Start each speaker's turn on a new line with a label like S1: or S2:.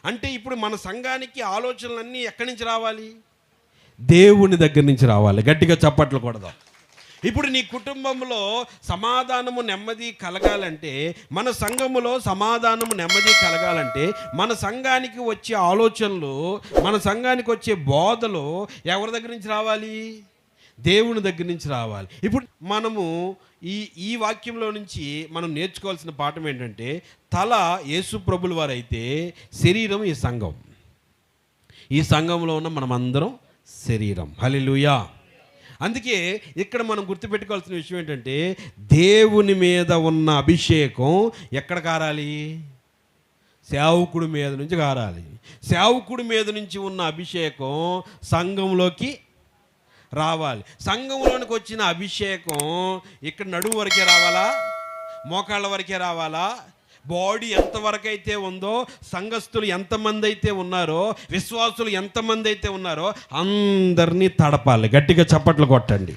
S1: అంటే ఇప్పుడు మన సంఘానికి ఆలోచనలన్నీ ఎక్కడి నుంచి రావాలి? దేవుని దగ్గర నుంచి రావాలి. గట్టిగా చప్పట్లు కొడదాం. ఇప్పుడు నీ కుటుంబంలో సమాధానము నెమ్మది కలగాలంటే, మన సంఘములో సమాధానము నెమ్మది కలగాలంటే, మన సంఘానికి వచ్చే ఆలోచనలు, మన సంఘానికి వచ్చే బోధలు ఎవరి దగ్గర నుంచి రావాలి? దేవుని దగ్గర నుంచి రావాలి. ఇప్పుడు మనము ఈ వాక్యంలో నుంచి మనం నేర్చుకోవాల్సిన పాఠం ఏంటంటే, తల యేసు ప్రభుల వారైతే శరీరం ఈ సంఘం. ఈ సంఘంలో ఉన్న మనమందరం శరీరం. హల్లెలూయా. అందుకే ఇక్కడ మనం గుర్తుపెట్టుకోవాల్సిన విషయం ఏంటంటే, దేవుని మీద ఉన్న అభిషేకం ఎక్కడ కారాలి? సేవకుడి మీద నుంచి కారాలి. సేవకుడి మీద నుంచి ఉన్న అభిషేకం సంఘంలోకి రావాలి. సంఘంలోనికి వచ్చిన అభిషేకం ఇక్కడ నడుము వరకే రావాలా? మోకాళ్ళ వరకే రావాలా? బాడీ ఎంతవరకు అయితే ఉందో, సంఘస్థులు ఎంతమంది అయితే ఉన్నారో, విశ్వాసులు ఎంతమంది అయితే ఉన్నారో అందరినీ తడపాలి. గట్టిగా చప్పట్లు కొట్టండి.